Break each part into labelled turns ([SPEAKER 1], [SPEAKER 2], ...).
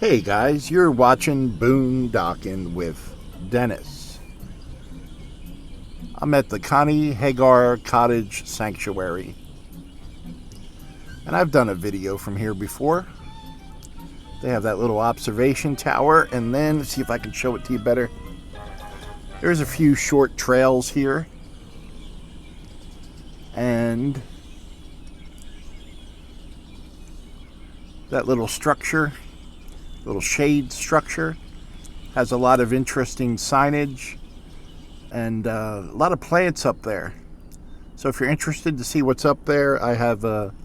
[SPEAKER 1] Hey guys, you're watching Boondocking with Dennis. I'm at the Connie Hagar Cottage Sanctuary. And I've done a video from here before. They have that little observation tower, and then, let's see if I can show it to you better. There's a few short trails here. And that little structure, little shade structure, has a lot of interesting signage and a lot of plants up there. So if you're interested to see what's up there, I have a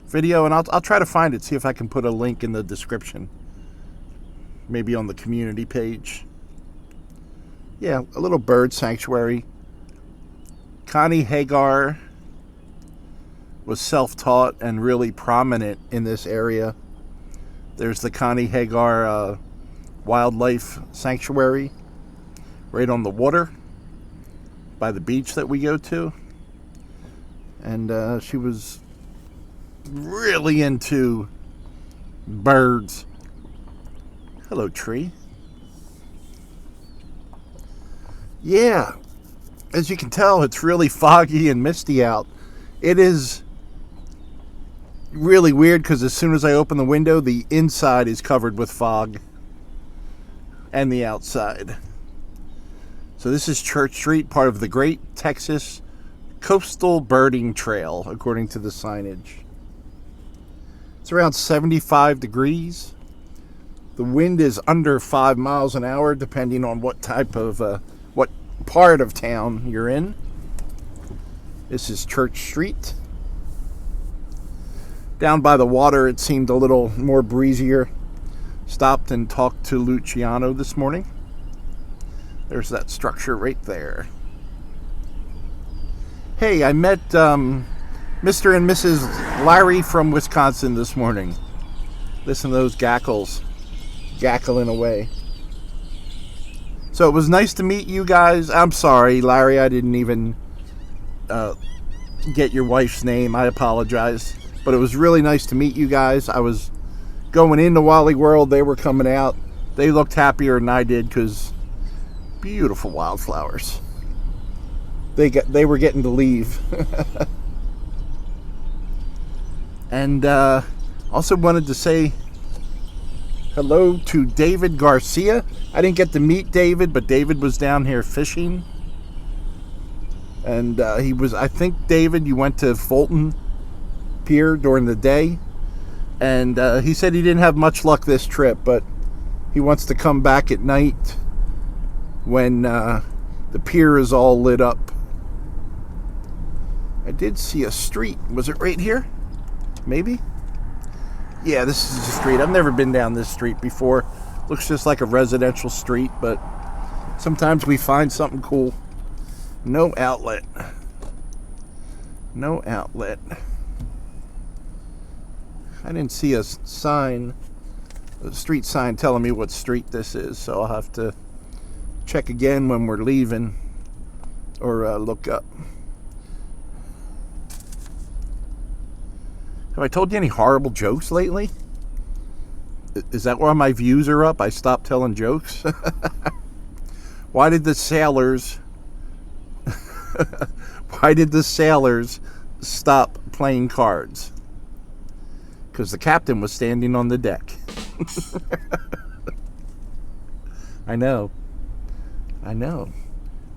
[SPEAKER 1] video, and I'll try to find it, see if I can put a link in the description, maybe on the community page. Yeah, a little bird sanctuary. Connie Hagar was self-taught and really prominent in this area. There's the Connie Hagar Wildlife Sanctuary right on the water by the beach that we go to. And she was really into birds. Hello, tree. Yeah, as you can tell, it's really foggy and misty out. It is really weird because as soon as I open the window, the inside is covered with fog and the outside. So this is Church Street, part of the Great Texas Coastal Birding Trail, according to the signage. It's around 75 degrees. The wind is under 5 miles an hour, depending on what type of, what part of town you're in. This is Church Street. Down by the water, it seemed a little more breezier. Stopped and talked to Luciano this morning. There's that structure right there. Hey, I met Mr. and Mrs. Larry from Wisconsin this morning. Listen to those gackles gackling away. So it was nice to meet you guys. I'm sorry, Larry, I didn't even get your wife's name. I apologize. But it was really nice to meet you guys. I was going into Wally World. They were coming out. They looked happier than I did because beautiful wildflowers. They were getting to leave. And also wanted to say hello to David Garcia. I didn't get to meet David, but David was down here fishing. And he was, I think, David, you went to Fulton Pier during the day, and he said he didn't have much luck this trip, but he wants to come back at night when the pier is all lit up. I did see a street. Was it right here? Maybe? Yeah, this is the street. I've never been down this street before. Looks just like a residential street, but sometimes we find something cool. No outlet. No outlet. I didn't see a sign, a street sign telling me what street this is, so I'll have to check again when we're leaving, or look up. Have I told you any horrible jokes lately? Is that why my views are up? I stopped telling jokes? Why did the sailors stop playing cards? Because the captain was standing on the deck. I know.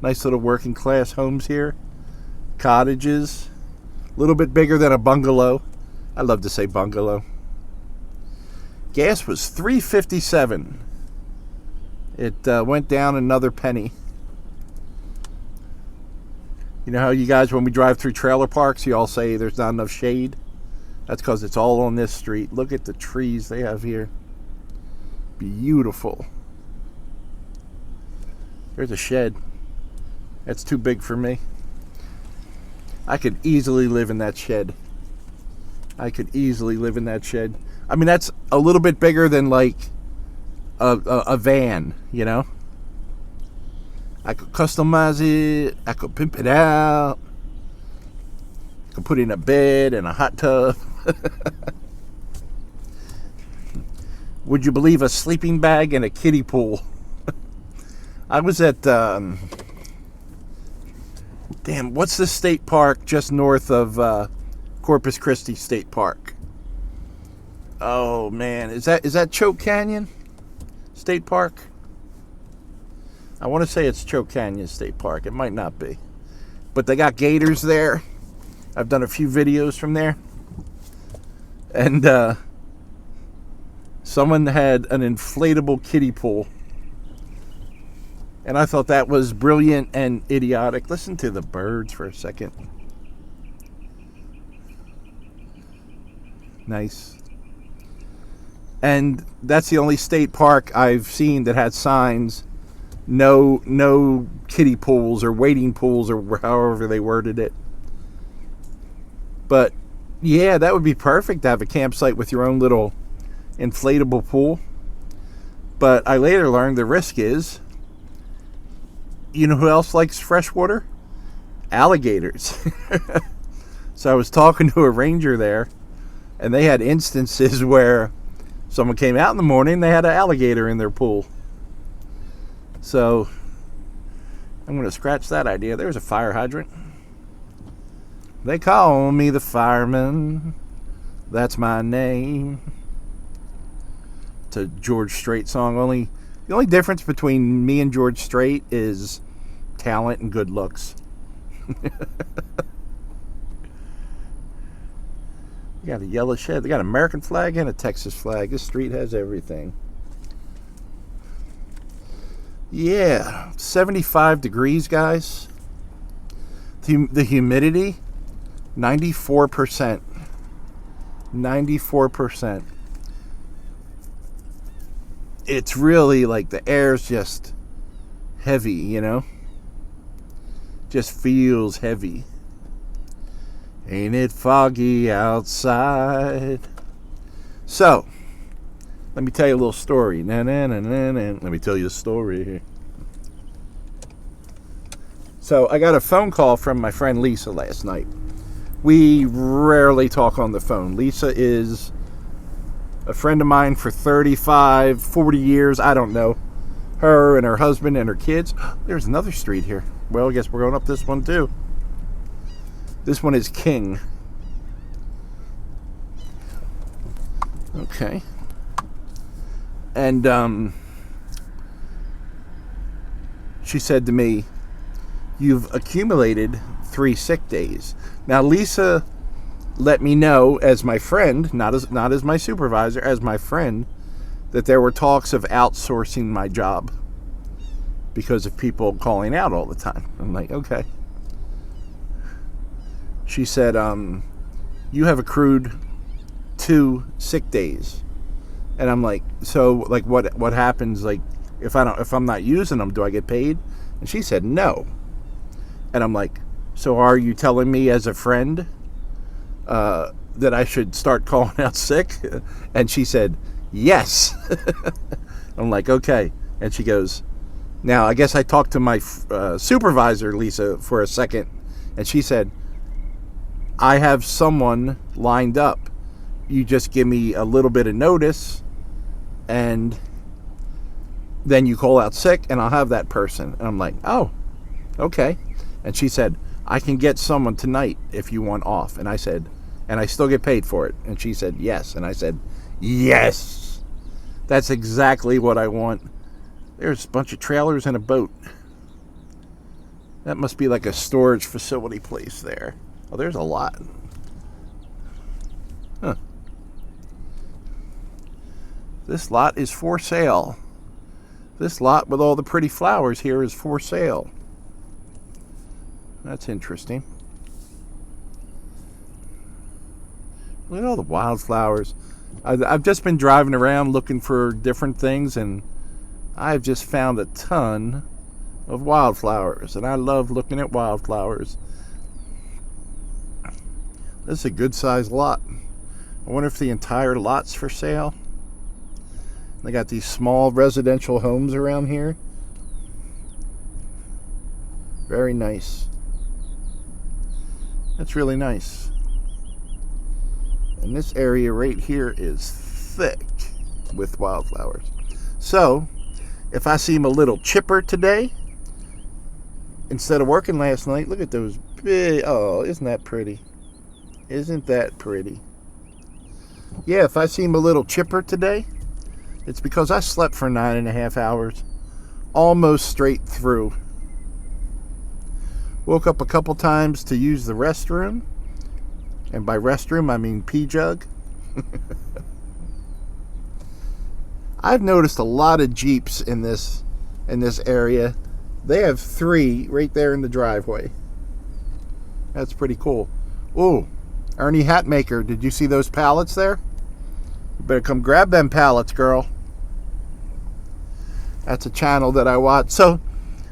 [SPEAKER 1] Nice little working class homes here. Cottages. A little bit bigger than a bungalow. I love to say bungalow. Gas was $3.57. It went down another penny. You know how you guys, when we drive through trailer parks, you all say there's not enough shade? That's because it's all on this street. Look at the trees they have here. Beautiful. There's a shed. That's too big for me. I could easily live in that shed. I mean, that's a little bit bigger than like a van, you know? I could customize it. I could pimp it out. I could put in a bed and a hot tub. Would you believe a sleeping bag and a kiddie pool? I was at, what's the state park just north of Corpus Christi State Park? Oh man, is that Choke Canyon State Park? I want to say it's Choke Canyon State Park. It might not be. But they got gators there. I've done a few videos from there. And someone had an inflatable kiddie pool. And I thought that was brilliant and idiotic. Listen to the birds for a second. Nice. And that's the only state park I've seen that had signs. No kiddie pools or wading pools or however they worded it. But yeah, that would be perfect to have a campsite with your own little inflatable pool. But I later learned the risk is, you know who else likes fresh water? Alligators. So I was talking to a ranger there, and they had instances where someone came out in the morning, they had an alligator in their pool. So I'm going to scratch that idea. There's a fire hydrant. They call me the fireman. That's my name. It's a George Strait song. The only difference between me and George Strait is talent and good looks. You got a yellow shed. They got an American flag and a Texas flag. This street has everything. Yeah, 75 degrees, guys. The humidity, 94%. 94%. It's really like the air's just heavy, you know? Just feels heavy. Ain't it foggy outside? So, let me tell you a little story. Let me tell you a story. So, I got a phone call from my friend Lisa last night. We rarely talk on the phone. Lisa is a friend of mine for 35, 40 years. I don't know. Her and her husband and her kids. There's another street here. Well, I guess we're going up this one too. This one is King. Okay. And she said to me, "You've accumulated 3 sick days." Now, Lisa let me know as my friend, not as my supervisor, as my friend, that there were talks of outsourcing my job because of people calling out all the time. I'm like, okay. She said, "You have accrued 2 sick days." And I'm like, so like what happens like if I'm not using them, do I get paid? And she said no. And I'm like, so are you telling me as a friend that I should start calling out sick? And she said yes. I'm like, okay. And she goes, now I guess I talked to my supervisor Lisa for a second, and she said, I have someone lined up. You just give me a little bit of notice, and then you call out sick, and I'll have that person. And I'm like, oh, okay. And she said, I can get someone tonight if you want off. And I said, and I still get paid for it. And she said, yes. And I said, yes. That's exactly what I want. There's a bunch of trailers and a boat. That must be like a storage facility place there. Oh, there's a lot. Huh. This lot is for sale. This lot with all the pretty flowers here is for sale. That's interesting. Look at all the wildflowers. I've just been driving around looking for different things, and I've just found a ton of wildflowers, and I love looking at wildflowers. This is a good sized lot. I wonder if the entire lot's for sale. They got these small residential homes around here. Very nice. That's really nice. And this area right here is thick. with Wildflowers. So, if I seem a little chipper today, instead of working last night, look at those big, oh, isn't that pretty? Isn't that pretty? Yeah, if I seem a little chipper today, it's because I slept for 9.5 hours, almost straight through. Woke up a couple times to use the restroom, and by restroom I mean pee jug. I've noticed a lot of Jeeps in this area. They have 3 right there in the driveway. That's pretty cool. Ooh, Ernie Hatmaker, did you see those pallets there? You better come grab them pallets, girl. That's a channel that I watch. So,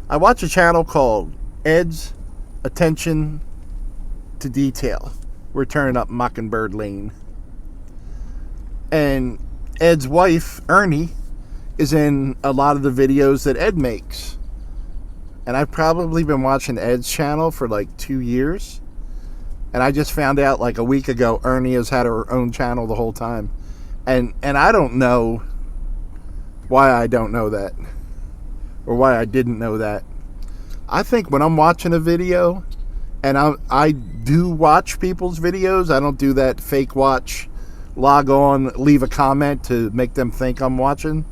[SPEAKER 1] I watch a channel called Ed's Attention to Detail. We're turning up Mockingbird Lane. And Ed's wife, Ernie, is in a lot of the videos that Ed makes. And I've probably been watching Ed's channel for like 2 years. And I just found out like a week ago Ernie has had her own channel the whole time. And I don't know why I don't know that. Or why I didn't know that. I think when I'm watching a video, and I do watch people's videos, I don't do that fake watch, log on, leave a comment to make them think I'm watching.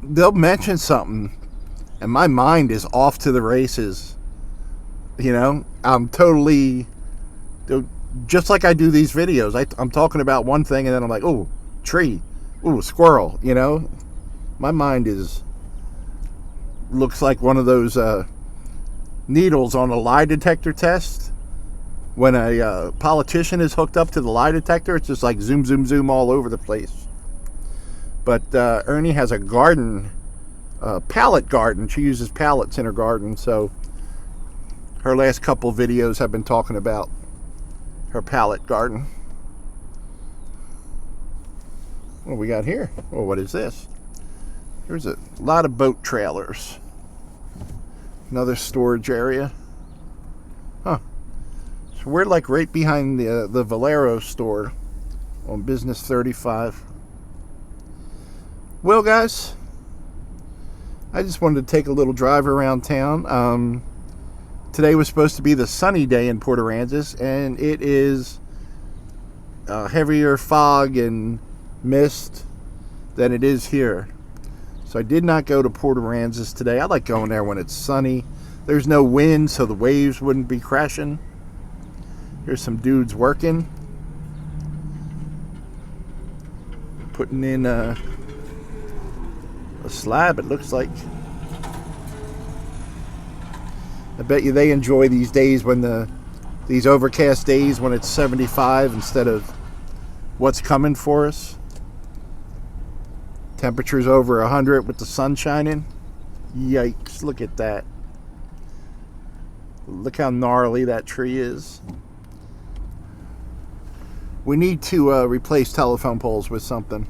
[SPEAKER 1] They'll mention something, and my mind is off to the races. You know, I'm totally, just like I do these videos. I'm talking about one thing, and then I'm like, oh, tree, oh, squirrel, you know. My mind looks like one of those needles on a lie detector test. When a politician is hooked up to the lie detector, it's just like zoom, zoom, zoom all over the place. But Ernie has a garden, pallet garden. She uses pallets in her garden, so her last couple videos have been talking about her pallet garden. What do we got here? Oh, what is this? There's a lot of boat trailers. Another storage area. Huh. So we're like right behind the Valero store on Business 35. Well, guys, I just wanted to take a little drive around town. Today was supposed to be the sunny day in Port Aransas, and it is heavier fog and mist than it is here. So I did not go to Port Aransas today. I like going there when it's sunny. There's no wind, so the waves wouldn't be crashing. Here's some dudes working. Putting in a slab, it looks like. I bet you they enjoy these days when these overcast days when it's 75 instead of what's coming for us. Temperatures over 100 with the sun shining. Yikes, look at that. Look how gnarly that tree is. We need to replace telephone poles with something.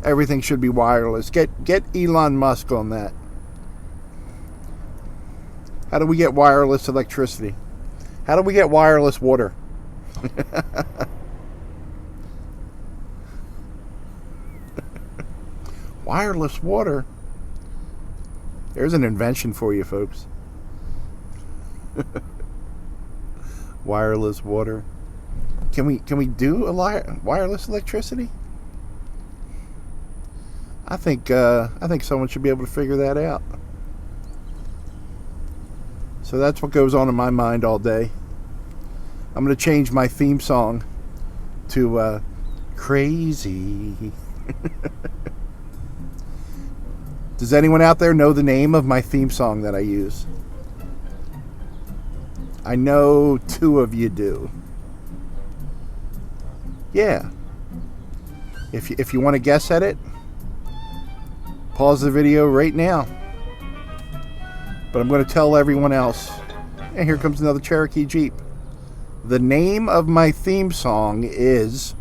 [SPEAKER 1] Everything should be wireless. Get Elon Musk on that. How do we get wireless electricity? How do we get wireless water? Wireless water? There's an invention for you, folks. Wireless water. Can we do a wireless electricity? I think someone should be able to figure that out. So that's what goes on in my mind all day. I'm going to change my theme song to Crazy. Does anyone out there know the name of my theme song that I use? I know 2 of you do. Yeah. If you want to guess at it, pause the video right now. But I'm going to tell everyone else. And here comes another Cherokee Jeep. The name of my theme song is